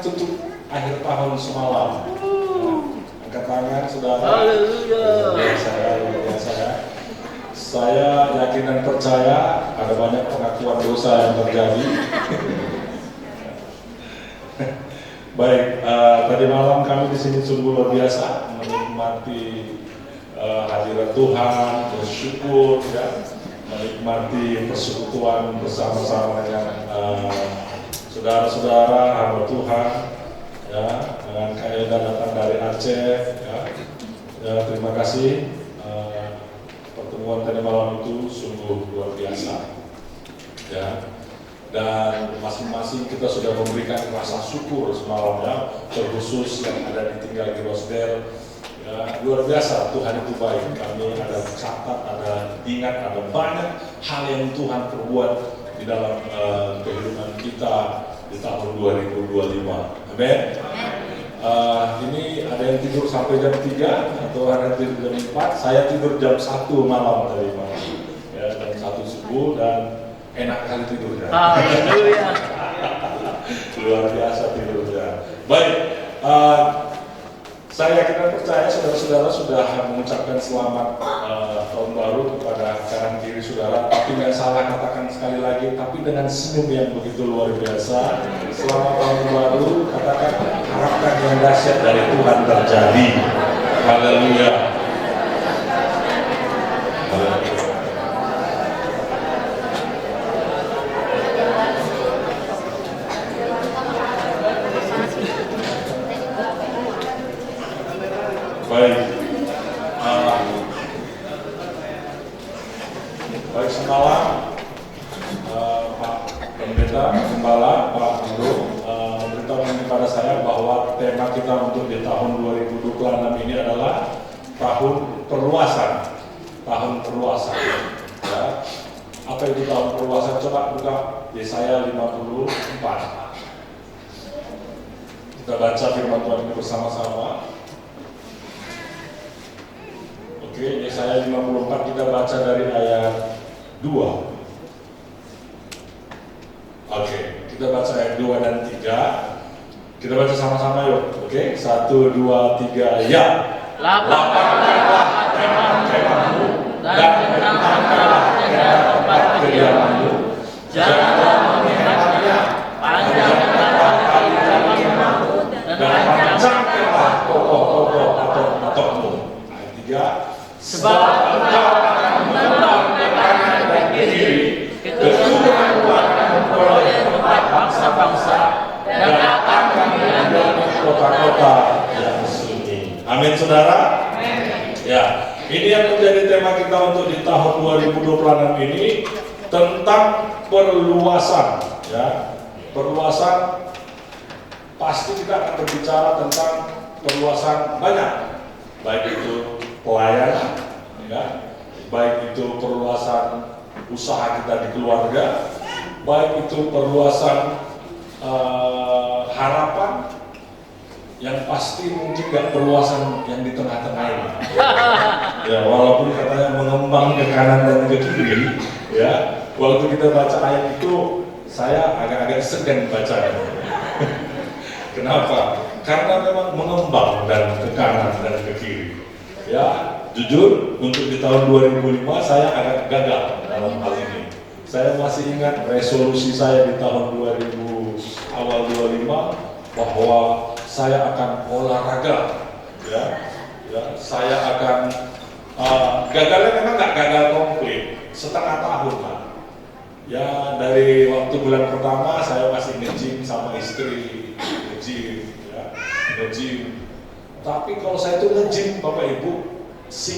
tutup akhir tahun semalam. Angkat tangan, saudara. Haleluya. Luar biasa ya. Saya yakin dan percaya ada banyak pengakuan dosa yang terjadi. Baik, tadi malam kami di sini sungguh luar biasa menikmati hadirat Tuhan, bersyukur, ya, menikmati persekutuan bersama-sama dengan saudara-saudara hamba Tuhan, ya, dengan Kak Elda datang dari Aceh, ya, terima kasih. Pertemuan tadi malam itu sungguh luar biasa, ya. Dan masing-masing kita sudah memberikan rasa syukur semalam, ya, terkhusus yang ada di tinggal di Rosdale, ya, luar biasa. Tuhan itu baik. Kami ada catat, ada ingat, ada banyak hal yang Tuhan perbuat di dalam kehidupan kita di tahun 2025. Amin. Ini ada yang tidur sampai jam 3 atau ada yang tidur jam 4. Saya tidur jam 1 malam tadi malam, ya, jam 1 subuh, dan enak kali tidurnya. Haleluya. Luar biasa tidurnya. Baik, saya yakin dan percaya saudara-saudara sudah mengucapkan selamat tahun baru kepada kanan kiri saudara, tapi nggak salah katakan sekali lagi, tapi dengan senyum yang begitu luar biasa. Selamat tahun baru, katakan harapkan yang dahsyat dari Tuhan terjadi. Haleluya. Baik, baik semalam Pak Pendeta Gembala, Pak Guru memberitahukan kepada saya bahwa tema kita untuk di tahun 2026 ini adalah tahun perluasan, ya. Apa itu tahun perluasan? Coba buka Yesaya 54. Kita baca firman Tuhan ini bersama-sama. Oke, Yesaya 54 kita baca dari ayat 2. Oke, kita baca ayat 2 dan 3. Kita baca sama-sama yuk. Oke, 1, 2, 3, ya. Lapangkanlah kemah-kemahmu dan bentangkanlah tempat kediamanmu. Janganlah mengingatnya, panjangkanlah tali kemahmu dan panjangkanlah pokok-pokok atau-atokmu. Ayat 3. Sebab engkau akan menentang ke kanan dan ke kiri, keturunanmu akan memperoleh tempat bangsa-bangsa, dan akan mengambil kota-kota yang sunyi. Amin, saudara. Amin. Ya, ini yang menjadi tema kita untuk di tahun 2026 ini tentang perluasan. Ya, perluasan pasti kita akan berbicara tentang perluasan banyak, baik itu pelayanan, ya, baik itu perluasan usaha kita di keluarga, baik itu perluasan harapan, yang pasti mungkin gak perluasan yang di tengah-tengah ini. Ya, walaupun katanya mengembang ke kanan dan ke kiri, ya, waktu kita baca ayat itu saya agak-agak segan bacanya. Kenapa? Karena memang mengembang dan ke kanan dan ke kiri. Ya, jujur untuk di tahun 2005 saya agak gagal dalam hal ini. Saya masih ingat resolusi saya di tahun 2000 awal 25 bahwa saya akan olahraga, ya, saya akan gagalnya memang nggak gagal komplit, setengah tahun lah. Ya, dari waktu bulan pertama saya masih nge-gym sama istri, nge-gym. Tapi kalau saya itu nge-gym, Bapak Ibu,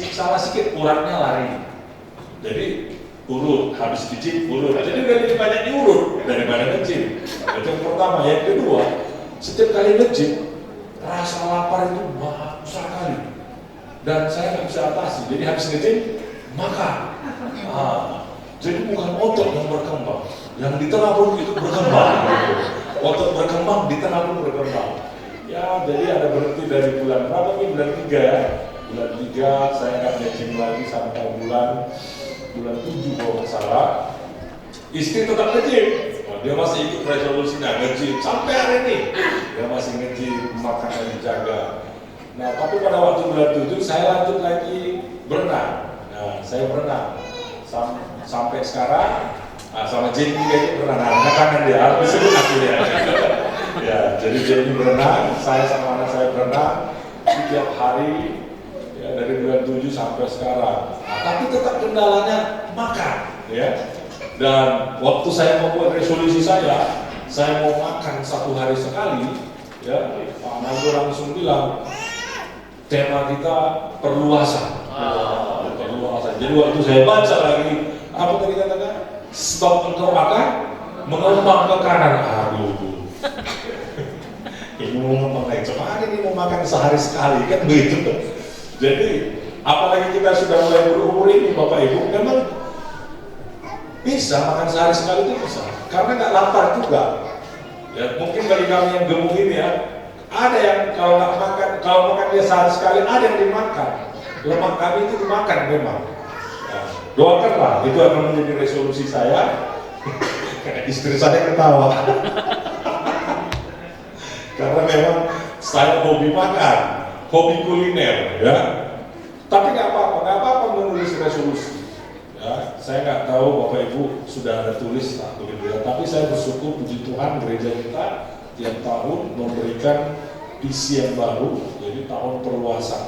salah sedikit kurangnya lari. Jadi urut, habis di-gym urut. Jadi lebih banyak diurut daripada nge-gym. Itu yang pertama. Yang kedua, setiap kali nge-gym, rasa lapar itu besar kali. Dan saya nggak bisa atasi. Jadi habis nge-gym, makan. Jadi bukan otot yang berkembang, yang di tengah pun itu berkembang. Otot berkembang, di tengah pun berkembang. Ya, jadi ada berhenti dari bulan berapa nih? Bulan 3 ya. Bulan 3 saya nggak nge-gym lagi sampai bulan 7 kalau nggak salah. Istri tetap nge-gym. Dia masih ikut resolusinya, nge-gym sampai hari ini. Dia masih nge-gym, makanan dijaga. Nah, tapi pada waktu bulan 7 saya lanjut lagi berenang. Nah, saya berenang sampai sekarang. Sama Jenny kayaknya berenang. Angkat tangan dia, harus disebut aku ya. Ya, jadi Jenny berenang, saya sama anak saya berenang setiap hari ya, dari bulan 7 sampai sekarang. Nah, tapi tetap kendalanya makan, ya. Dan waktu saya membuat resolusi saya mau makan 1 hari sekali, ya. Pak Nando langsung bilang tema kita perluasan. Perluasan. Jadi waktu saya baca lagi, apa tadi katakan? Sebab engkau akan mengembang ke kanan. Aduh. Ini mau ngomong lagi, cuma ini mau makan sehari sekali, kan begitu. Jadi, apalagi kita sudah mulai berumur ini, Bapak Ibu, memang bisa makan sehari sekali itu bisa, karena nggak lapar juga. Ya, mungkin bagi kami yang gemuk ini ya, ada yang kalau makan dia sehari sekali, ada yang dimakan. Lemak kami itu dimakan memang. Nah, doakanlah, itu akan menjadi resolusi saya. Istri saya ketawa. Karena memang saya hobi makan, hobi kuliner, ya. Tapi nggak apa-apa menulis resolusi. Ya, saya nggak tahu Bapak Ibu sudah ada tulis lah, begitu ya. Tapi saya bersyukur puji Tuhan gereja kita tiap tahun memberikan visi yang baru, jadi tahun perluasan.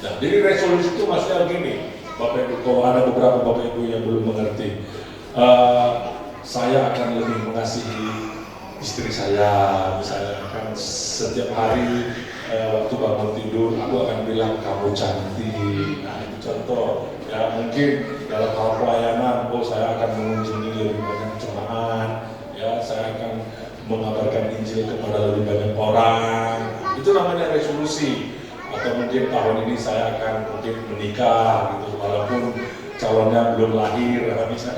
Nah, jadi resolusi itu maksudnya begini, Bapak Ibu, kalau ada beberapa Bapak Ibu yang belum mengerti, saya akan lebih mengasihi istri saya, misalnya kan setiap hari waktu bangun tidur aku akan bilang kamu cantik. Nah, itu contoh ya. Mungkin dalam hal pelayanan, saya akan mengunjungi lebih banyak jemaat, ya, saya akan mengabarkan Injil kepada lebih banyak orang. Itu namanya resolusi. Atau mungkin tahun ini saya akan mungkin menikah gitu, walaupun calonnya belum lahir, bisa.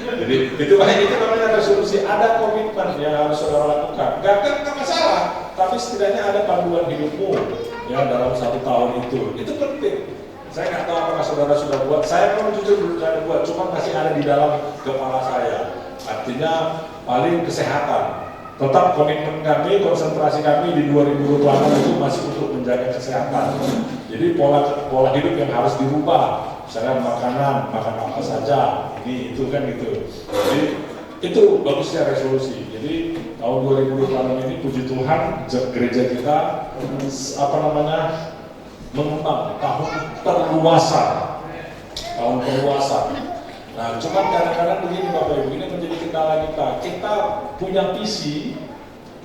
Jadi itu namanya resolusi, ada komitmen yang harus saudara lakukan. Gak masalah, tapi setidaknya ada panduan hidupmu ya dalam 1 tahun itu penting. Saya nggak tahu apakah saudara sudah buat. Saya pun jujur belum saya buat, cuma masih ada di dalam kepala saya. Artinya paling kesehatan. Tetap komitmen kami, konsentrasi kami di 2026 itu masih untuk menjaga kesehatan. Jadi pola hidup yang harus dirubah. Misalnya makan apa saja, ini itu kan gitu. Jadi itu bagusnya resolusi. Jadi tahun 2026 ini puji Tuhan gereja kita mengembang tahun perluasan. Nah, cuma kadang-kadang begini Bapak Ibu, ini menjadi kendala kita. Kita punya visi,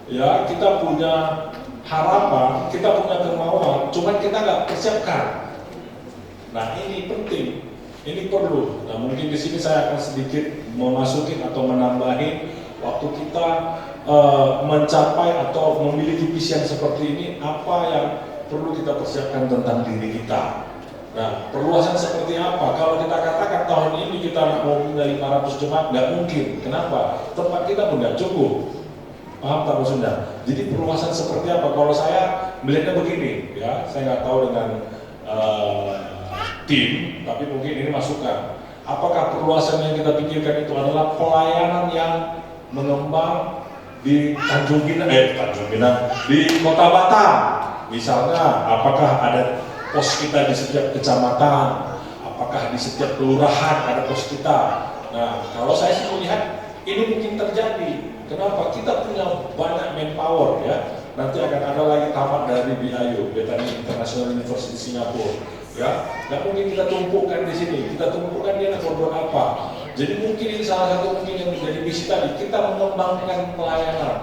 ya, kita punya harapan, kita punya kemauan, cuma kita nggak persiapkan. Nah, ini penting, ini perlu. Nah, mungkin di sini saya akan sedikit memasukin atau menambahin waktu kita mencapai atau memiliki visi yang seperti ini, apa yang perlu kita persiapkan tentang diri kita. Nah, perluasan seperti apa? Kalau kita katakan tahun ini kita mau punya 500 jemaat, nggak mungkin. Kenapa? Tempat kita pun nggak cukup. Paham tak maksudnya? Jadi perluasan seperti apa? Kalau saya melihatnya begini, ya, saya nggak tahu dengan tim, tapi mungkin ini masukan. Apakah perluasan yang kita pikirkan itu adalah pelayanan yang mengembang di Tanjung Pinang, di Kota Batam? Misalnya, apakah ada pos kita di setiap kecamatan, apakah di setiap kelurahan ada pos kita? Nah, kalau saya sih melihat ini mungkin terjadi. Kenapa? Kita punya banyak manpower, ya. Nanti akan ada lagi tamat dari BIU, Bethany International University Singapura, ya. Nggak mungkin kita tumpukan di sini, kita tumpukan dia nak berbuat apa. Jadi mungkin ini salah satu mungkin yang menjadi misi tadi, kita mengembangkan pelayanan,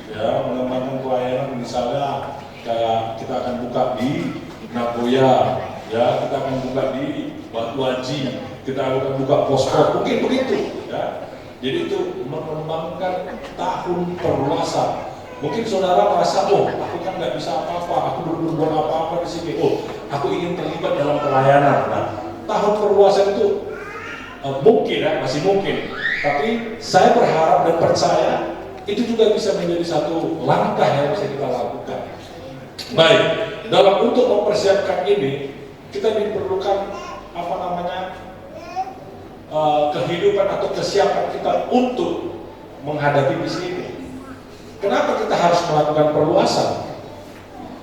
ya, mengembangkan pelayanan. Misalnya kayak kita akan buka di Nagoya, ya, kita akan buka di Batu Haji, kita akan buka pos-pos, mungkin begitu, ya. Jadi itu mengembangkan tahun perluasan. Mungkin saudara merasa, aku kan nggak bisa apa-apa, aku belum berbuat apa-apa di sini. Aku ingin terlibat dalam pelayanan. Nah, tahun perluasan itu mungkin, ya, masih mungkin. Tapi saya berharap dan percaya itu juga bisa menjadi satu langkah yang bisa kita lakukan. Baik, dalam untuk mempersiapkan ini, kita diperlukan kehidupan atau kesiapan kita untuk menghadapi misi ini? Kenapa kita harus melakukan perluasan?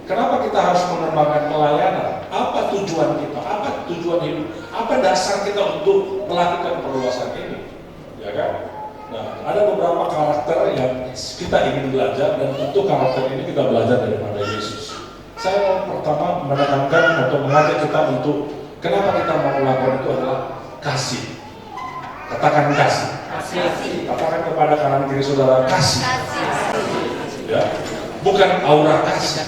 Kenapa kita harus mengembangkan pelayanan? Apa tujuan kita? Apa tujuan hidup? Apa dasar kita untuk melakukan perluasan ini? Ya kan? Nah, ada beberapa karakter yang kita ingin belajar, dan tentu karakter ini kita belajar daripada Yesus. Saya mau pertama menekankan atau mengajak kita untuk kenapa kita mau melakukan itu adalah kasih. Katakan kasih. Katakan kepada kanan kiri saudara, kasih. Ya, bukan aura kasih,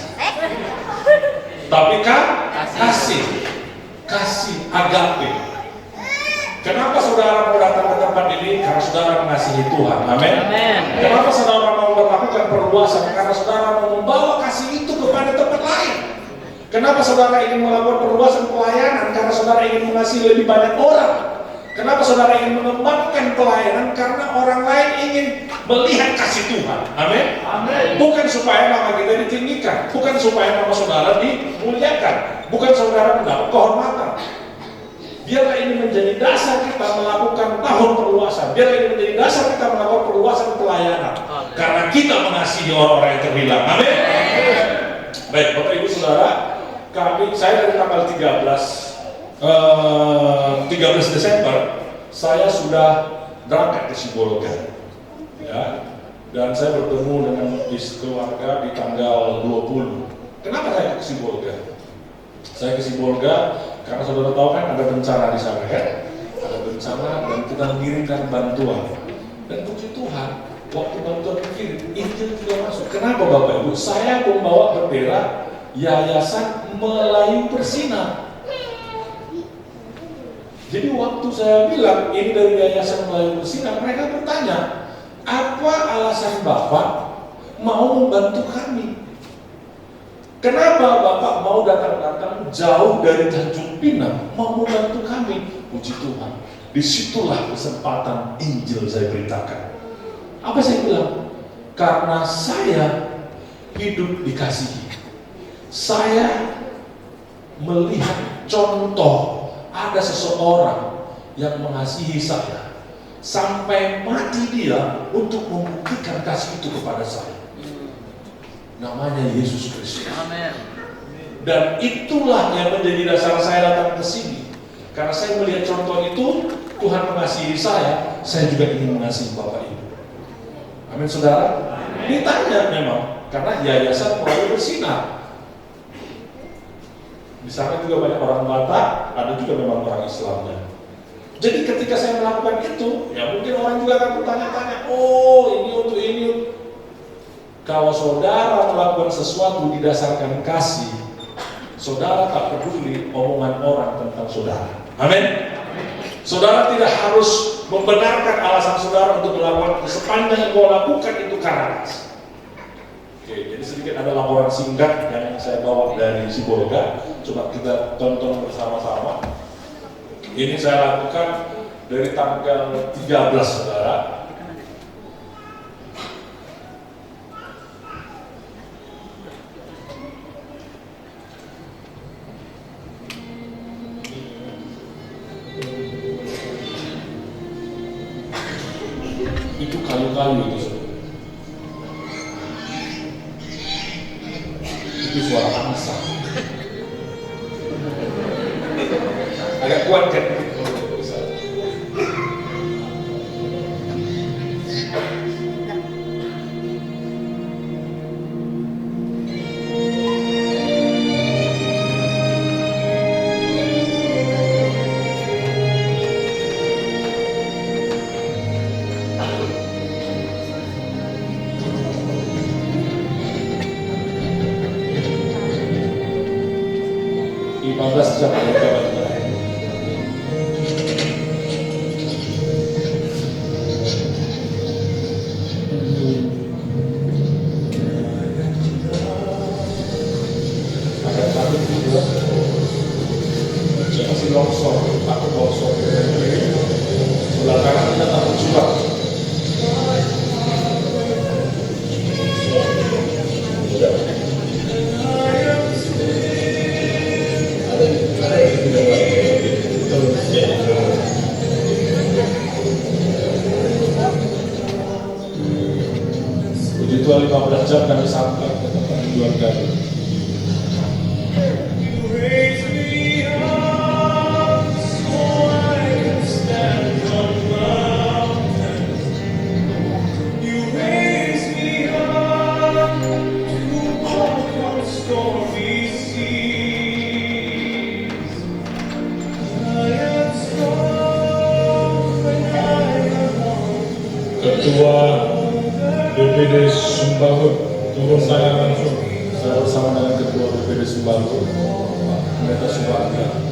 tapi kasih, agape. Kenapa saudara mau datang ke tempat ini? Karena saudara mengasihi Tuhan. Amin. Kenapa saudara mau melakukan perluasan? Karena saudara mau membawa kasih itu kepada tempat lain. Kenapa saudara ingin melakukan perluasan pelayanan? Karena saudara ingin mengasihi lebih banyak orang. Kenapa saudara ingin mengembangkan pelayanan? Karena orang lain ingin melihat kasih Tuhan. Amin. Bukan supaya nama kita ditinggikan, bukan supaya nama saudara dimuliakan, bukan saudara mendapat kehormatan. Biarlah ini menjadi dasar kita melakukan tahun perluasan. Biarlah ini menjadi dasar kita melakukan perluasan pelayanan. Karena kita mengasihi orang-orang yang terhilang. Amin. Baik, Bapak Ibu Saudara, saya dari tanggal 13 Desember, saya sudah berangkat ke Sibolga. Ya, dan saya bertemu dengan keluarga di tanggal 20. Kenapa saya ke Sibolga? Saya ke Sibolga karena saudara tahu kan ada bencana di sana kan? Ada bencana dan kita mengirimkan bantuan. Dan puji Tuhan, waktu bantuan dikirim, Injil juga masuk. Kenapa Bapak Ibu? Saya membawa bendera Yayasan Melayu Bersinar. Jadi waktu saya bilang ini dari Yayasan Melayu Bersinar, mereka bertanya, apa alasan Bapak mau membantu kami? Kenapa Bapak mau datang-datang jauh dari Tanjung Pinang mau membantu kami? Puji Tuhan, disitulah kesempatan Injil saya beritakan. Apa saya bilang? Karena saya hidup dikasihi. Saya melihat contoh ada seseorang yang mengasihi saya sampai mati dia untuk membuktikan kasih itu kepada saya. Namanya Yesus Kristus. Amin. Dan itulah yang menjadi dasar saya datang ke sini. Karena saya melihat contoh itu, Tuhan mengasihi saya juga ingin mengasihi Bapak Ibu. Amin saudara. Ditanya memang, karena Yayasan Melayu Bersinar. Di sana juga banyak orang Batak, ada juga memang orang Islamnya. Jadi ketika saya melakukan itu, ya mungkin orang juga akan bertanya-tanya, oh ini untuk ini. Kalau saudara melakukan sesuatu didasarkan kasih, saudara tak peduli omongan orang tentang saudara. Amin. Saudara tidak harus membenarkan alasan saudara untuk melakukan sepanjang yang kau lakukan itu karena kasih. Oke, jadi sedikit ada laporan singkat yang saya bawa dari Sibolga. Coba kita tonton bersama-sama. Ini saya lakukan dari tanggal 13 saudara. Itu kayu-kayu itu. Itu suara angsa. Agak kuat kan? Spiritual 15 jam kami sampai ke tempat tujuan kami. Ketua BPD Sumbawa turun saya langsung. Saya bersama dengan Ketua BPD Sumbawa, Pendeta Subarga.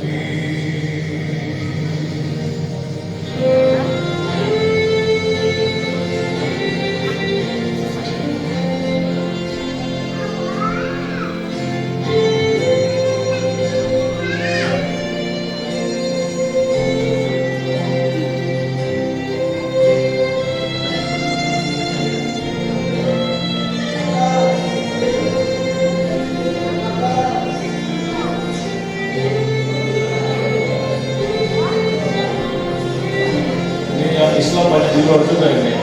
Islam banyak di luar juga ini.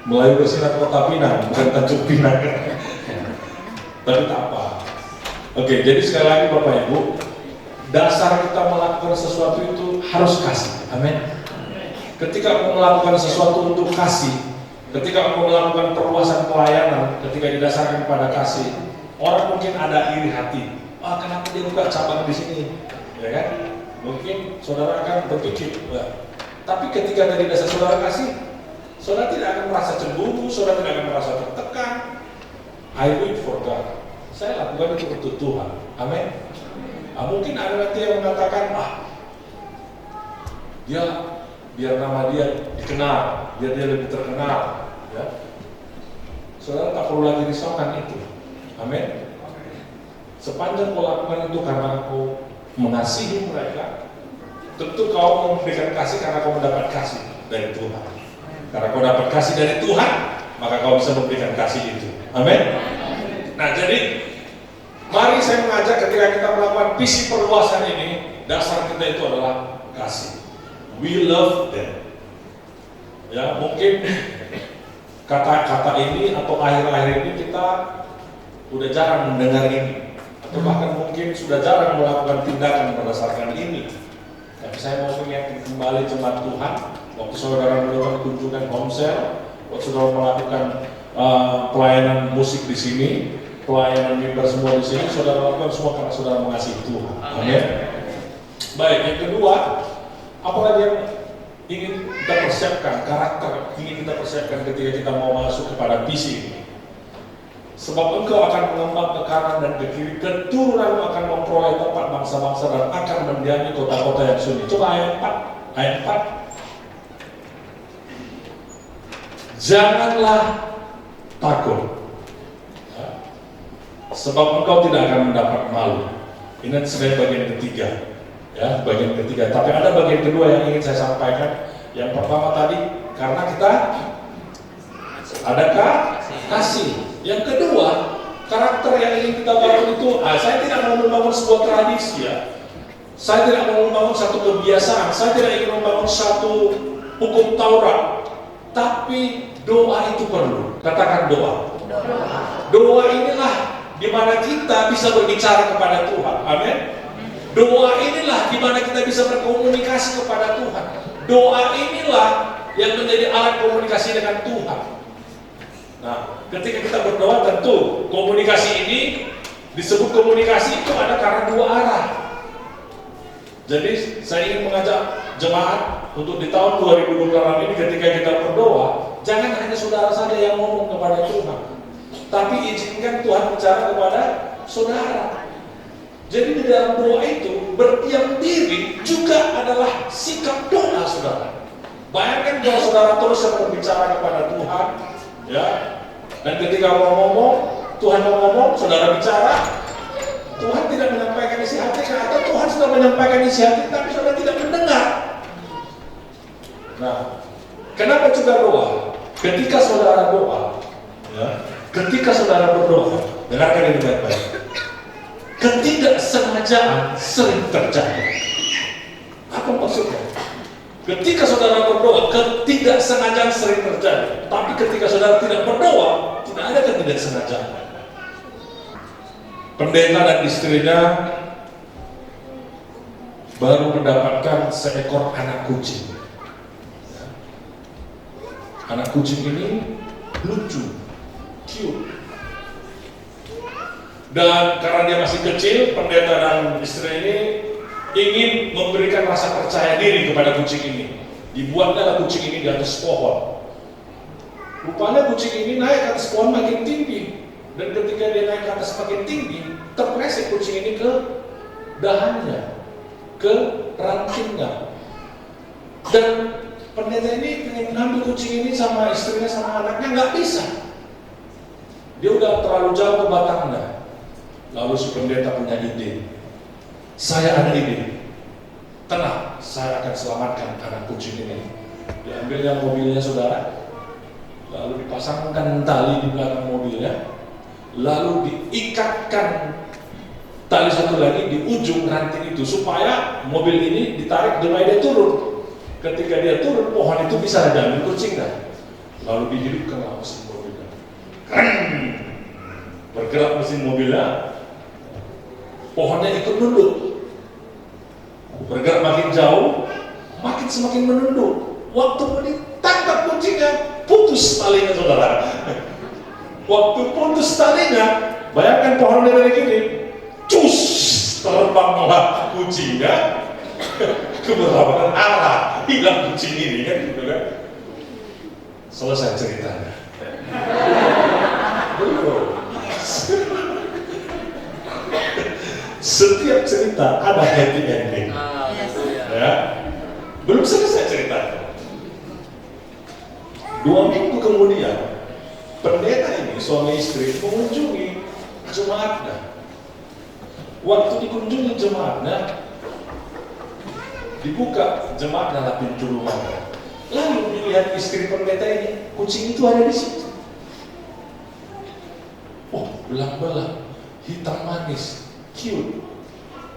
Melayu bersinar Kota Pinang, bukan Tanjung Pinang. Tapi tak apa. Oke, jadi sekali lagi Bapak Ibu, dasar kita melakukan sesuatu itu harus kasih. Amin. Ketika aku melakukan sesuatu untuk kasih, ketika aku melakukan perluasan pelayanan, ketika didasarkan pada kasih, orang mungkin ada iri hati. Ah, kenapa dia buka cabang di sini? Ya kan? Mungkin saudara akan berpikir, wah. Tapi ketika tadi dasar saudara kasih, saudara tidak akan merasa cemburu, saudara tidak akan merasa tertekan. I do it for God. Saya lakukan itu untuk Tuhan. Amin. Mungkin ada nanti yang mengatakan, dia biar nama dia dikenal, biar dia lebih terkenal. Ya. Saudara tak perlu lagi risaukan itu. Amin. Sepanjang kau lakukan itu karena kau mengasihi mereka, tentu kau memberikan kasih karena kau mendapat kasih dari Tuhan. Karena kau dapat kasih dari Tuhan, maka kau bisa memberikan kasih itu. Amin. Nah, jadi mari saya mengajak ketika kita melakukan visi perluasan ini, dasar kita itu adalah kasih. We love them. Ya, mungkin kata-kata ini atau akhir-akhir ini kita udah jarang mendengar ini, atau bahkan mungkin sudah jarang melakukan tindakan berdasarkan ini. Tapi saya mau mengingatkan kembali jemaat Tuhan, waktu saudara melakukan kunjungan homesel, waktu saudara melakukan pelayanan musik di sini, pelayanan mimbar semua di sini, saudara lakukan semua karena saudara mengasihi Tuhan. Amin. Baik, yang kedua, apalagi yang ingin kita persiapkan, karakter ingin kita persiapkan ketika kita mau masuk kepada visi ini. Sebab engkau akan mengembang ke kanan dan ke kiri, keturunanmu akan memperoleh tempat bangsa-bangsa dan akan mendiami kota-kota yang sunyi. Coba ayat 4, ayat 4. Janganlah takut, ya, sebab engkau tidak akan mendapat malu. Ini sebagai bagian ketiga, ya, bagian ketiga. Tapi ada bagian kedua yang ingin saya sampaikan. Yang pertama tadi, karena kita adakah kasih. Yang kedua, karakter yang ingin kita bangun itu, saya tidak mau membangun sebuah tradisi, ya. Saya tidak mau membangun satu kebiasaan. Saya tidak ingin membangun satu hukum Taurat. Tapi doa itu perlu. Katakan doa. Doa inilah di mana kita bisa berbicara kepada Tuhan. Amin. Doa inilah di mana kita bisa berkomunikasi kepada Tuhan. Doa inilah yang menjadi alat komunikasi dengan Tuhan. Nah, ketika kita berdoa tentu komunikasi ini disebut komunikasi itu ada karena dua arah. Jadi saya ingin mengajak jemaat untuk di tahun 2026 ini ketika kita berdoa, jangan hanya saudara saja yang ngomong kepada Tuhan, tapi izinkan Tuhan bicara kepada saudara. Jadi di dalam doa itu berdiam diri juga adalah sikap doa saudara. Bayangkan kalau saudara terus berbicara kepada Tuhan, ya, dan ketika mau ngomong, Tuhan mau ngomong, saudara bicara, Tuhan tidak menyampaikan isi hati, atau Tuhan sudah menyampaikan isi hati, tapi saudara tidak mendengar. Nah, kenapa juga doa? Ketika saudara doa, ya, ketika saudara berdoa, dengarkan ini baik-baik. Ketidaksengajaan sering terjadi. Apa maksudnya? Ketika saudara berdoa, ketidaksengajaan sering terjadi. Tapi ketika saudara tidak berdoa, tidak ada ketidaksengajaan. Pendeta dan istrinya baru mendapatkan seekor anak kucing. Anak kucing ini lucu, cute. Dan karena dia masih kecil, pendeta dan istri ini ingin memberikan rasa percaya diri kepada kucing ini. Dibuatlah kucing ini di atas pohon. Rupanya kucing ini naik ke atas pohon makin tinggi. Dan ketika dia naik ke atas makin tinggi, terpleset kucing ini ke dahannya, ke rantingnya. Dan pendeta ini ingin mengambil kucing ini sama istrinya sama anaknya, nggak bisa. Dia udah terlalu jauh ke batangnya. Lalu si pendeta punya ide. Saya ada ide. Tenang, saya akan selamatkan anak kucing ini. Diambilnya mobilnya saudara, lalu dipasangkan tali di belakang mobilnya. Lalu diikatkan tali satu lagi di ujung ranting itu supaya mobil ini ditarik supaya dia turun. Ketika dia turun, pohon itu bisa diambil kucing kan. Lalu dihidupkan mesin mobilnya. Bergerak mesin mobilnya, pohonnya ikut nunduk. Bergerak makin jauh, makin semakin menunduk. Waktu mau ditangkap kucingnya, putus talinya saudara. Waktu putus talinya, bayangkan pohonnya dari gini, cus, terbanglah kucingnya ke berlawanan arah, hilang kucing ini kan, gitu kan? Selesai ceritanya. Belum. Setiap cerita ada happy ending, ya. Belum selesai ceritanya. 2 minggu kemudian, pendeta ini, suami istri, mengunjungi jemaatnya. Waktu dikunjungi jemaatnya, dibuka jemaatnya pintu rumahnya. Lalu dilihat istri pendeta ini, kucing itu ada di situ. Oh, belang-belang, hitam manis, cute.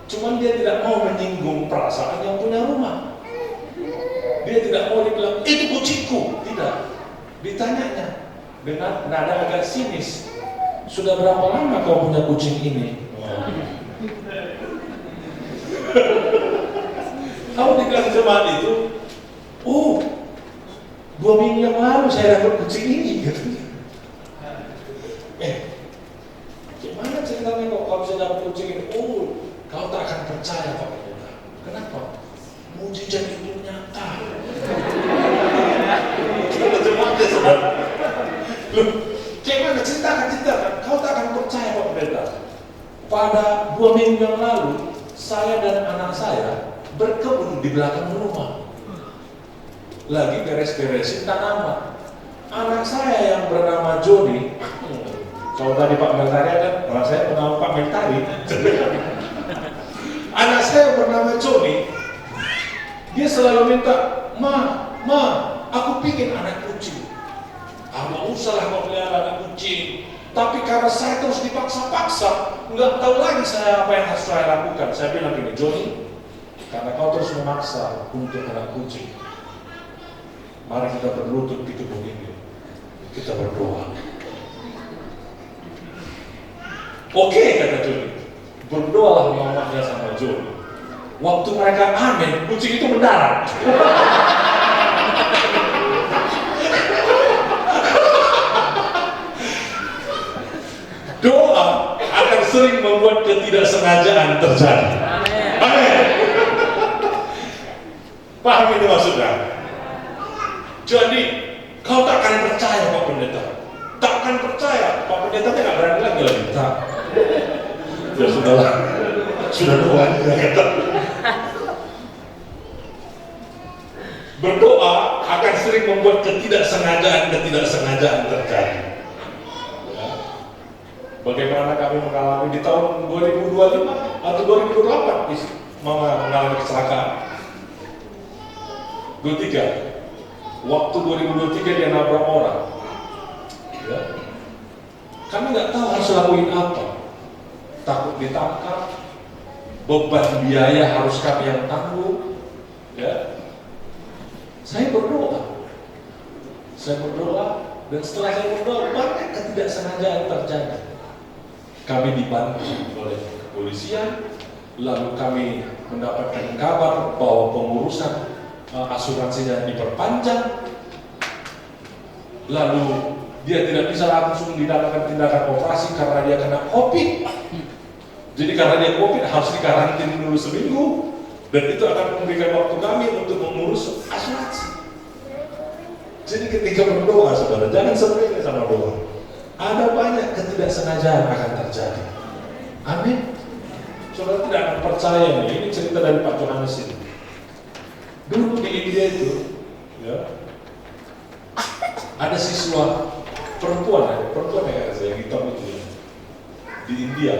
Cuman dia tidak mau menyinggung perasaan yang punya rumah. Dia tidak mau dibilang, itu kucingku. Tidak. Ditanyanya dengan nada agak sinis, sudah berapa lama kau punya kucing ini? Kamu dibilang jemaat itu, oh, 2 minggu yang lalu saya dapat kucing ini. Gimana ceritanya kok kau bisa dapat kucing ini? Oh, kau tak akan percaya Pak Pendeta. Kenapa? Mujizat itu nyata. Kita jemaatnya saudara. Loh, gimana ceritakan? Kau tak akan percaya Pak Pendeta. Pada 2 minggu yang lalu, saya dan anak saya berkebun di belakang rumah. lagi beres-beresin tanaman. Anak saya yang bernama Joni, kalau tadi Pak Mentari ada, anak saya bernama Pak Mentari. Anak saya bernama Joni, dia selalu minta, Ma, aku pingin anak kucing. Nggak usah lah kau pelihara anak kucing. Tapi karena saya terus dipaksa-paksa, nggak tahu lagi saya apa yang harus saya lakukan. Saya bilang gini, Joni, karena kau terus memaksa untuk anak kucing, mari kita berlutut di gedung ini. Kita berdoa. Oke, kata Joni. Berdoalah mamanya sama Joni. Waktu mereka amin, kucing itu mendarat. Doa akan sering membuat ketidaksengajaan terjadi. Amin. Paham ini maksudnya? Jadi, kau takkan percaya Pak Pendeta. Takkan percaya. Pak Pendeta tidak berani lagi. Tak. Ya sudahlah. Sudah doa juga. Berdoa akan sering membuat ketidaksengajaan terjadi. Ya. Bagaimana kami mengalami di tahun 2025 atau 2028 Mama mengalami kecelakaan. 23. Waktu 2023 dia nabrak orang. Ya. Kami nggak tahu harus lakuin apa. Takut ditangkap, beban biaya harus kami yang tanggung. Ya. Saya berdoa, dan setelah saya berdoa banyak ketidaksengajaan terjadi. Kami dibantu oleh kepolisian, lalu kami mendapatkan kabar bahwa pengurusan asuransinya diperpanjang, lalu dia tidak bisa langsung didapatkan tindakan operasi karena dia kena COVID. Jadi karena dia COVID harus dikarantin dulu seminggu, dan itu akan memberikan waktu kami untuk mengurus asuransi. Jadi ketika berdoa, saudara, jangan sepele sama doa. Ada banyak ketidaksengajaan akan terjadi. Amin. Saudara tidak akan percaya nih, ini cerita dari Pak Johannes ini. Dulu di India itu, ya, ada siswa perempuan ya saya hitam itu ya, di India.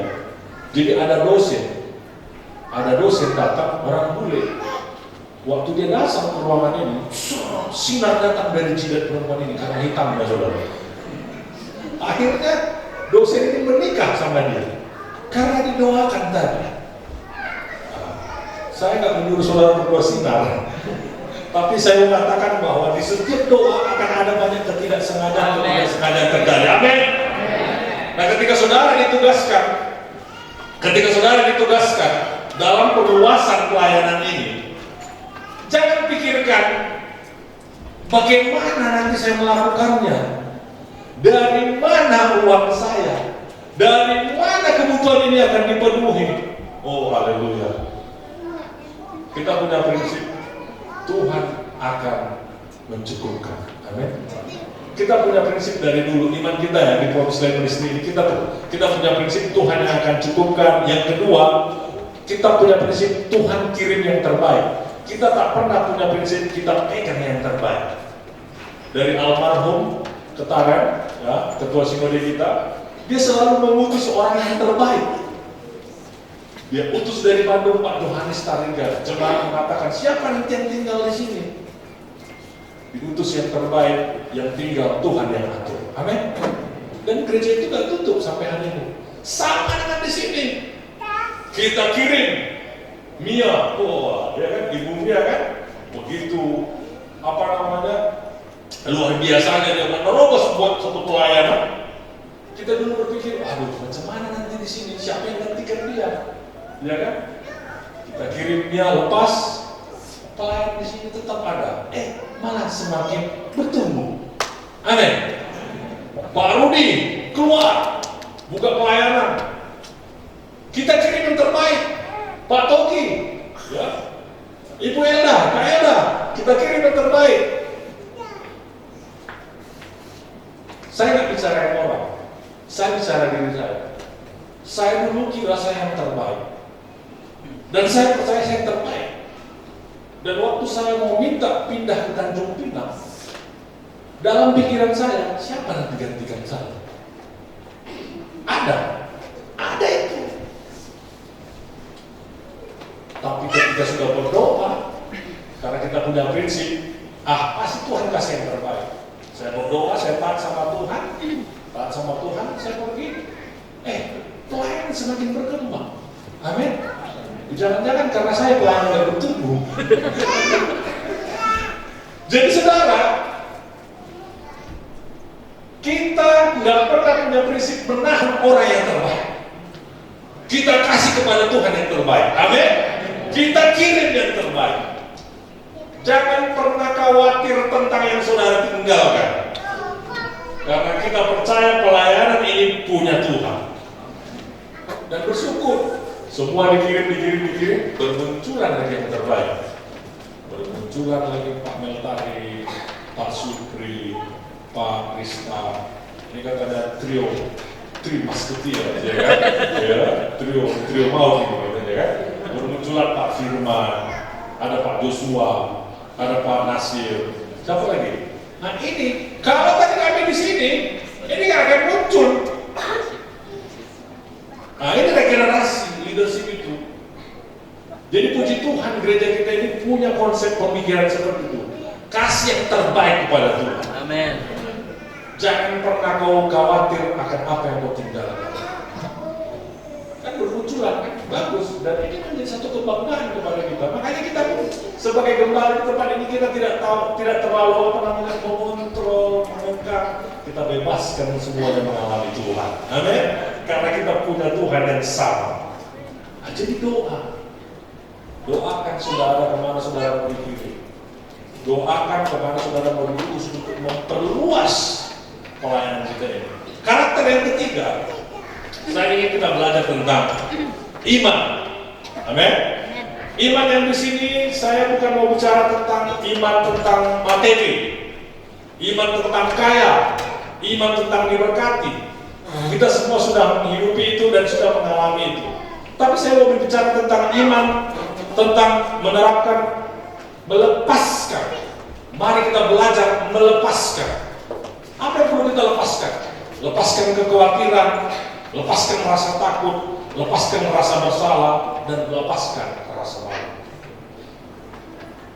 Jadi ada dosen datang orang bule. Waktu dia datang ke ruangan ini, sinar datang dari jidat perempuan ini karena hitamnya, saudara. Akhirnya dosen ini menikah sama dia karena didoakan tadi. Saya nggak menyuruh saudara berdoa sinar, tapi saya mengatakan bahwa di setiap doa akan ada banyak ketidaksengajaan terjadi. Amin. Nah, ketika saudara ditugaskan dalam perluasan pelayanan ini, jangan pikirkan bagaimana nanti saya melakukannya, dari mana uang saya, dari mana kebutuhan ini akan dipenuhi. Oh, haleluya. Kita punya prinsip, Tuhan akan mencukupkan. Amin. Kita punya prinsip dari dulu, iman kita ya di Provinsi ini, kita punya prinsip Tuhan yang akan cukupkan. Yang kedua, kita punya prinsip Tuhan kirim yang terbaik. Kita tak pernah punya prinsip kita pegang yang terbaik. Dari almarhum Ketaren, ya, ketua sinode kita, dia selalu mengutus orang yang terbaik. Dia utus dari Bandung Pak Johannes Taringga, jemaat mengatakan siapa nanti yang tinggal di sini? Diutus yang terbaik, yang tinggal Tuhan yang atur. Amin. Dan gereja itu gak tutup sampai hari ini. Sama dengan di sini. Kita kirim Mia, ya kan, Ibu Mia kan, begitu luar biasanya dia menerobos buat satu pelayanan. Kita dulu berpikir, aduh, macam mana nanti di sini, siapa yang gantikan dia? Ya kan? Kita kirim dia, lepas pelayan di sini tetap ada. Malah semakin bertumbuh. Amin. Pak Rudi keluar, buka pelayanan. Kita kirim yang terbaik. Pak Toki, ya. Ibu Elda, Kak Elda, kita kirim yang terbaik. Saya nggak bicara orang, saya bicara diri saya. Saya dulu kira saya yang terbaik. Dan saya percaya saya yang terbaik. Dan waktu saya mau minta pindah ke Tanjung Pinang, dalam pikiran saya, siapa yang digantikan saya? Ada itu. Tapi ketika sudah berdoa, karena kita punya prinsip, pasti Tuhan kasih yang terbaik. Saya berdoa, saya taat sama Tuhan, saya pergi. Pelayanan semakin berkembang. Amin. Jangan-jangan karena saya pelayanan nggak bertumbuh. Jadi saudara, kita nggak pernah punya prinsip menahan orang yang terbaik. Kita kasih kepada Tuhan yang terbaik. Amin. Kita kirim yang terbaik. Jangan pernah khawatir tentang yang saudara tinggalkan. Karena kita percaya pelayanan ini punya Tuhan. Dan bersyukur. Semua dikirim, bermunculan lagi yang terbaik. Bermunculan lagi Pak Meltari, Pak Supri, Pak Krista. Ini kan ada trio masketir, ya kan? Ya, trio mau gitu, ya kan? Bermunculan Pak Firman, ada Pak Joshua, ada Pak Nasir. Siapa lagi? Nah ini, kalau tadi kami di sini, ini nggak akan muncul. Nah ini regenerasi leadership itu. Jadi puji Tuhan gereja kita ini punya konsep pemikiran seperti itu. Kasih yang terbaik kepada Tuhan. Amin. Jangan pernah kau khawatir akan apa yang kau tinggalkan. Kan bermunculan, kan bagus. Dan ini menjadi satu kebanggaan kepada kita. Makanya kita pun sebagai gembala di tempat ini kita tidak terlalu mengontrol, mengekang. Kita bebaskan semuanya mengalami Tuhan. Amin. Karena kita punya Tuhan yang sama. Jadi doakan saudara kemana saudara mau dikirim. Doakan kemana saudara mau diutus untuk memperluas pelayanan kita ini. Karakter yang ketiga, saya ingin kita belajar tentang iman. Amin. Iman yang di sini saya bukan mau bicara tentang iman tentang materi, iman tentang kaya, iman tentang diberkati. Kita semua sudah menghidupi itu dan sudah mengalami itu. Tapi saya mau berbicara tentang iman, tentang menerapkan, melepaskan. Mari kita belajar melepaskan. Apa yang perlu kita lepaskan? Lepaskan kekhawatiran, lepaskan rasa takut, lepaskan rasa bersalah, dan lepaskan rasa malu.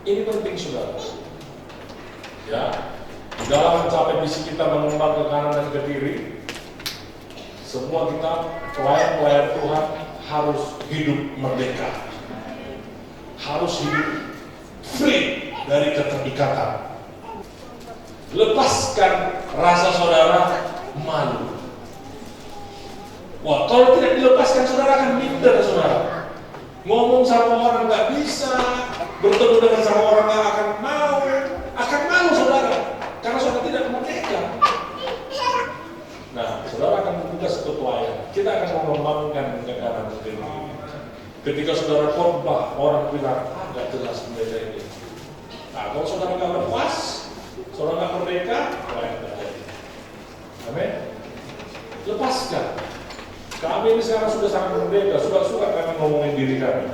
Ini penting saudara. Ya, dalam mencapai misi kita mengembang ke kanan dan ke kiri, semua kita pelayan Tuhan harus hidup merdeka, harus hidup free dari keterikatan. Lepaskan rasa saudara malu. Wah, kalau tidak dilepaskan saudara akan minder saudara. Ngomong sama orang nggak bisa, bertemu dengan sama orang nggak akan malu saudara, karena saudara tidak merdeka. Nah, saudara akan bertugas untuk pelayan. Kita akan mengembangkan negara ini. Ketika saudara khotbah, orang bilang, nggak jelas beda ini. Nah, kalau saudara nggak puas, saudara nggak merdeka, pelayan terjadi. Amin. Lepaskan. Kami ini sekarang sudah sangat merdeka, suka-suka kami ngomongin diri kami.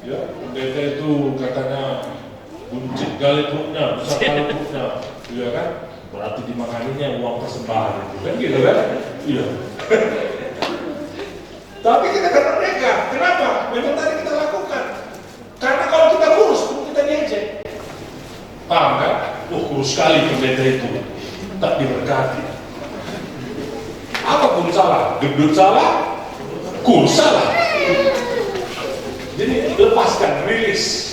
Ya, merdeka itu katanya buncit gali perutnya, besar kali perutnya, iya kan? Berarti dimakaninya uang persembahan itu, kan gitu kan? Iya. Tapi kita kan merdeka, kenapa? Memang tadi kita lakukan. Karena kalau kita kurus, kita diejek. Paham kan? Kurus sekali pendeta itu, tak diberkati. Apapun salah, gendut salah, kurus salah. Jadi lepaskan, rilis.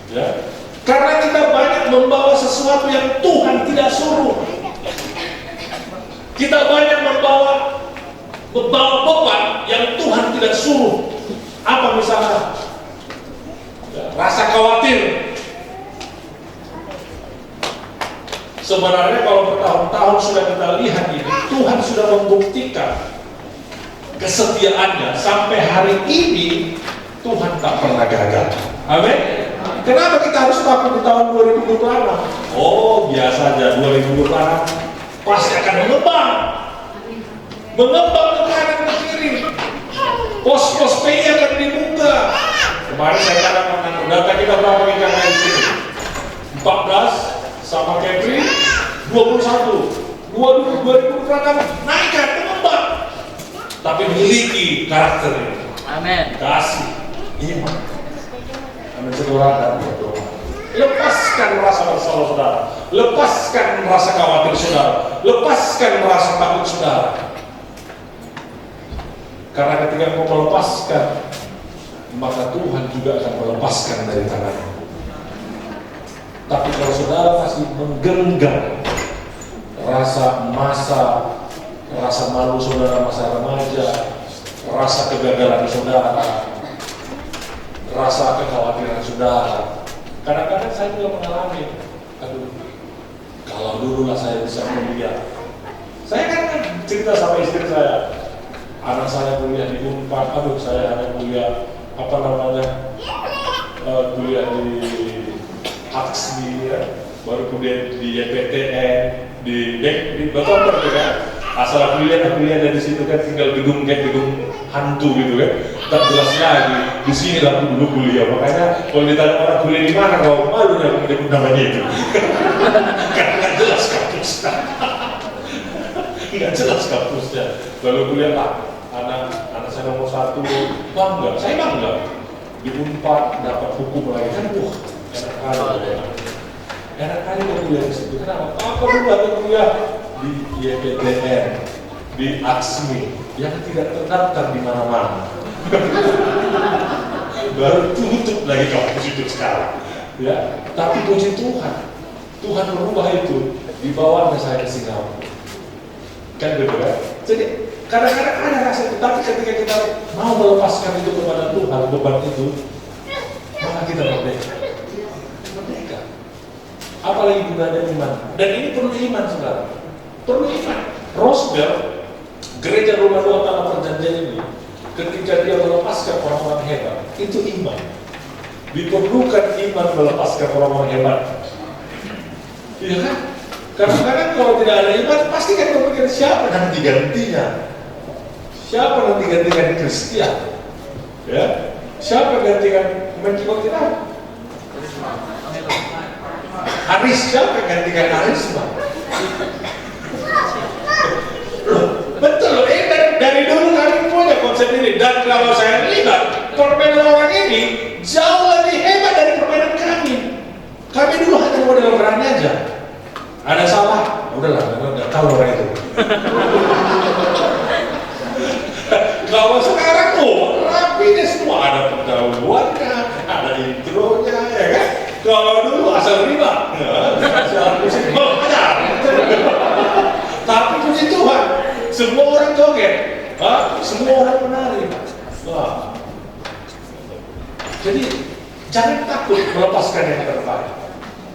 Ya. Karena kita banyak membawa sesuatu yang Tuhan tidak suruh. Kita banyak membawa beban yang Tuhan tidak suruh. Apa misalnya? Ya, rasa khawatir. Sebenarnya kalau bertahun-tahun sudah kita lihat ini, Tuhan sudah membuktikan kesetiaannya sampai hari ini. Tuhan tak pernah gagal. Amin. Kenapa kita harus takut di tahun 2026? Oh, biasa aja 2026 pasti akan mengembang ke kanan ke kiri. Pos-pos PI akan dibuka. Kemarin saya katakan data kita berapa ikan sama Kevin 21. Dua-dua berangkat naikkan mengembang. Tapi memiliki karakter. Amin. Kasih, iman. Amin, saudara dan berdoa. Lepaskan rasa bersalah saudara. Lepaskan rasa khawatir saudara. Lepaskan rasa takut saudara. Karena ketika engkau melepaskan, maka Tuhan juga akan melepaskan dari tanganmu. Tapi kalau saudara masih menggenggam rasa malu saudara masa remaja, rasa kegagalan saudara, rasa kekhawatiran saudara. Kadang-kadang saya juga mengalami, kalau dulu lah saya bisa kuliah. Saya kan cerita sama istri saya, anak saya kuliah di Unpad, saya hanya kuliah kuliah di Aksmi, ya. Baru kuliah di YPTN, di Batoper gitu kan. Asal kuliah dari situ kan tinggal gedung hantu gitu kan. Tak jelas lagi. Di sini lah dulu kuliah. Makanya kalau ditanya orang kuliah di mana, kau malu ya menyebut namanya itu. Karena nggak jelas kampusnya. Nggak jelas kampusnya. Lalu kuliah anak saya nomor 1 bangga. Saya bangga. Di Unpad dapat hukum lagi kan, enak kali mau kuliah di situ. Kenapa? Apa dulu ada kuliah di YPTN, di Aksmi yang tidak terdaftar di mana-mana. Baru tutup lagi kampus itu sekarang. Ya, tapi puji Tuhan merubah itu, dibawanya saya ke Singapura. Kan gitu kan? Jadi kadang-kadang ada rasa itu, tapi ketika kita mau melepaskan itu kepada Tuhan, beban itu, maka kita merdeka. Apalagi gunanya iman. Dan ini perlu iman saudara. Perlu iman. Roosevelt, gereja Roma 2 Tanah Perjanjian ini, ketika dia melepaskan orang-orang hebat, itu iman. Diperlukan iman melepaskan orang-orang hebat. Iya kan? Kadang-kadang kalau tidak ada iman, pasti kan berpikir siapa nanti gantinya? Siapa nanti gantikan Kristian? Ya? Siapa gantikan Menkibat kita? Haris, siapa yang gantikan Harisma? Betul loh, dari dulu kami punya konsep ini. Dan kalau saya lihat, permainan orang ini jauh lebih hebat dari permainan kami. Kami dulu hanya model berani aja. Ada salah, udahlah, nggak tahu orang itu. Kalau sekarang rapi deh semua, ada pendahuluannya, ada intronya, ya kan? Kalau dulu asal riba, asal musik belajar. Tapi puji Tuhan, semua orang joget, semua orang menari. Wah. Jadi jangan takut melepaskan yang terbaik.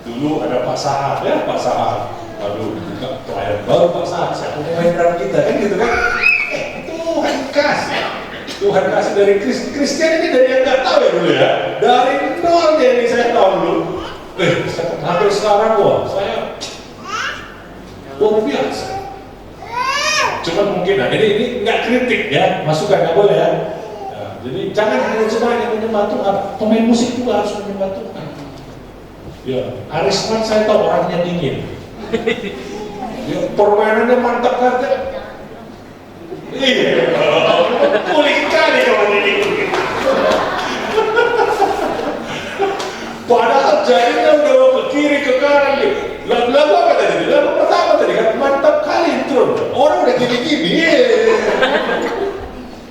Dulu ada Pak Sahar, ya Pak Sahar. Aduh, pelayan baru Pak Sahar, siapa pemain drum kita kan gitu kan? Tuhan kasih dari Kristen ini dari yang nggak tahu ya dulu ya, dari nol dia ini saya tahu dulu. Hampir sekarang saya luar biasa. Cuma mungkin, ini nggak kritik ya, masukan nggak boleh ya. Jadi jangan hanya cuma yang menyembah Tuhan, pemain musik juga harus menyembah Tuhan. Ya, Harisman saya tahu orangnya dingin. Ya, permainannya mantap kan? Iya, kulit kali kalau ini. Padahal jadinya udah ke kiri ke kanan gitu. Lagu apa tadi? Lagu pertama tadi kan mantap kali intro. Orang udah gini-gini.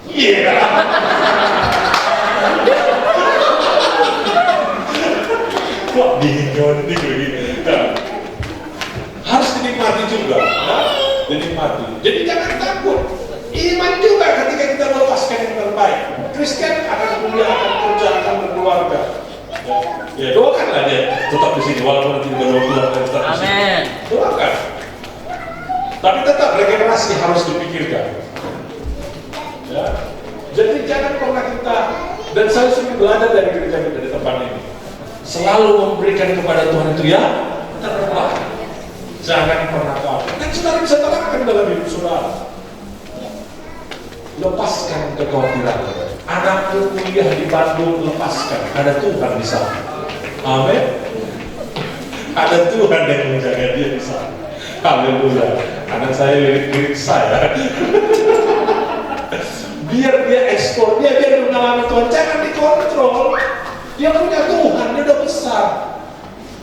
Iya. Kok dingin kawan ini begini? Harus dinikmati juga. Dinikmati. Jadi jangan takut. Iman juga ketika kita melepaskan yang terbaik. Kristen akan kuliah, akan kerja, akan berkeluarga. Ya doakanlah dia tetap di sini walaupun nanti tidak berkeluarga tetap di sini. Amin. Doakan. Tapi tetap regenerasi harus dipikirkan. Ya. Jadi jangan pernah kita, dan saya sering belajar dari gereja kita di tempat ini, selalu memberikan kepada Tuhan itu ya terbaik. Jangan pernah khawatir. Dan saudara bisa terangkan dalam hidup saudara. Lepaskan kekhawatiran. Anakku kuliah di Bandung, lepaskan. Ada Tuhan di sana. Amin. Ada Tuhan yang menjaga dia di sana. Haleluya. Anak saya lirik-lirik saya. Biar dia ekspor, dia biar mengalami Tuhan. Jangan dikontrol. Dia punya Tuhan, dia udah besar.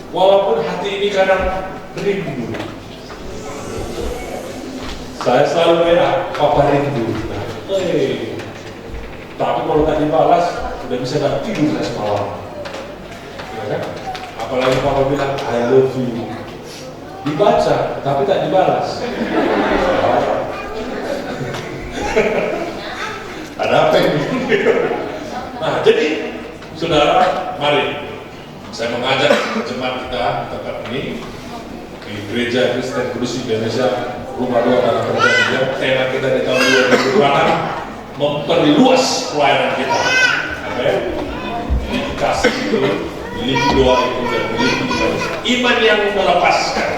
Walaupun hati ini kadang rindu. Saya selalu WA, Papa rindu. Tapi kalau tak dibalas, udah bisa tak tidur saya semalam. Ya kan? Apalagi Papa bilang, I love you. Dibaca, tapi tak dibalas. Ada apa ini? Nah, jadi saudara, mari saya mengajak jemaat kita di tempat ini di Gereja Kristen Kudus Indonesia Rumah Doa Tanah Perjanjian. Tema kita di tahun 2026 memperluas pelayanan kita. Amin. Ini dikasih itu, miliki doa itu dan miliki iman yang melepaskan.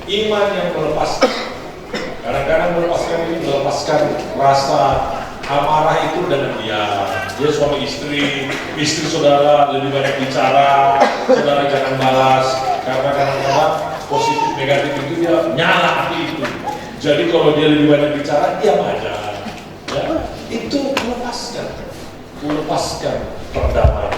Iman yang melepaskan. Kadang-kadang melepaskan ini melepaskan rasa amarah itu dengan dia suami istri saudara lebih banyak bicara, saudara jangan balas, karena kadang-kadang positif negatif itu dia nyala api itu. Jadi kalau dia lebih banyak bicara, diam aja. Ya, itu melepaskan perdamaian,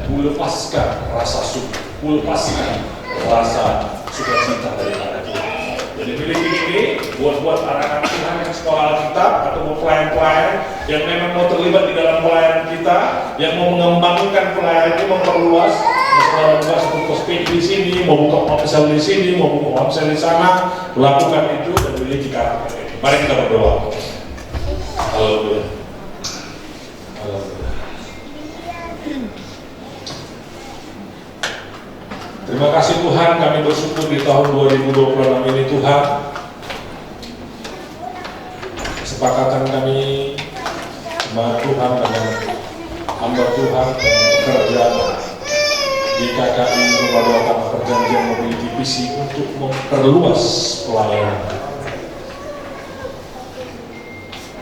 melepaskan rasa suka, melepaskan rasa sukacita dari anak kita. Jadi miliki ini buat anak-anak Tuhan yang sekolah Alkitab atau mau pelayan-pelayan yang memang mau terlibat di dalam pelayanan kita, yang mau mengembangkan pelayanan ini, memperluas, mau buka satu kospek di sini, mau buka omsel di sini, mau buka omsel di sana, lakukan itu dan miliki karakter ini. Mari kita berdoa. Haleluya. Haleluya. Terima kasih Tuhan, kami bersyukur di tahun 2026 ini Tuhan. Kesepakatan kami sama Tuhan dengan hamba Tuhan dan bekerja di KKI Rumah Doa Tanah Perjanjian memiliki visi untuk memperluas pelayanan.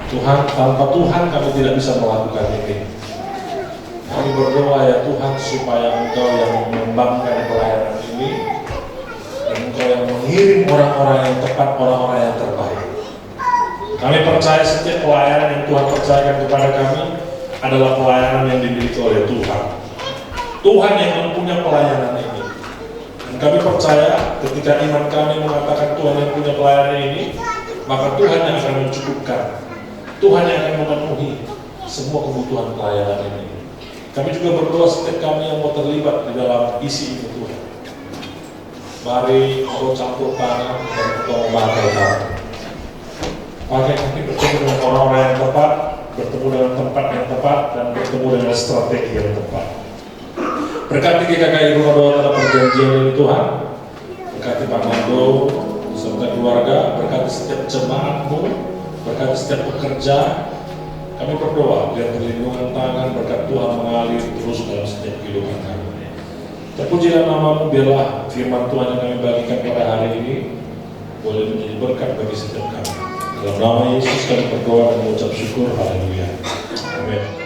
Tuhan, tanpa Tuhan kami tidak bisa melakukan ini. Kami berdoa ya Tuhan supaya Engkau yang mengembangkan pelayanan ini dan Engkau yang mengirim orang-orang yang tepat, orang-orang yang terbaik. Kami percaya setiap pelayanan yang Tuhan percayakan kepada kami adalah pelayanan yang dimiliki oleh Tuhan. Tuhan yang mempunyai pelayanan ini. Dan kami percaya ketika iman kami mengatakan Tuhan yang punya pelayanan ini, maka Tuhan yang akan mencukupkan. Tuhan yang akan memenuhi semua kebutuhan pelayanan ini. Kami juga berdoa setiap kami yang mau terlibat di dalam isi itu Tuhan. Mari Engkau campur tangan dan Engkau memakai tangan. Pakai kami bertemu dengan orang-orang yang tepat, bertemu dengan tempat yang tepat, dan bertemu dengan strategi yang tepat. Berkati GKKI Rumah Doa Tanah Perjanjian ini Tuhan. Berkati Pak Mando beserta keluarga, berkati setiap jemaat-Mu, berkati setiap pekerja. Kami berdoa biar perlindungan tangan berkat Tuhan mengalir terus dalam setiap kehidupan kami. Terpujilah nama-Mu, biarlah firman Tuhan yang kami bagikan pada hari ini boleh menjadi berkat bagi setiap kami. Dalam nama Yesus kami berdoa dan mengucap syukur. Haleluya. Amin.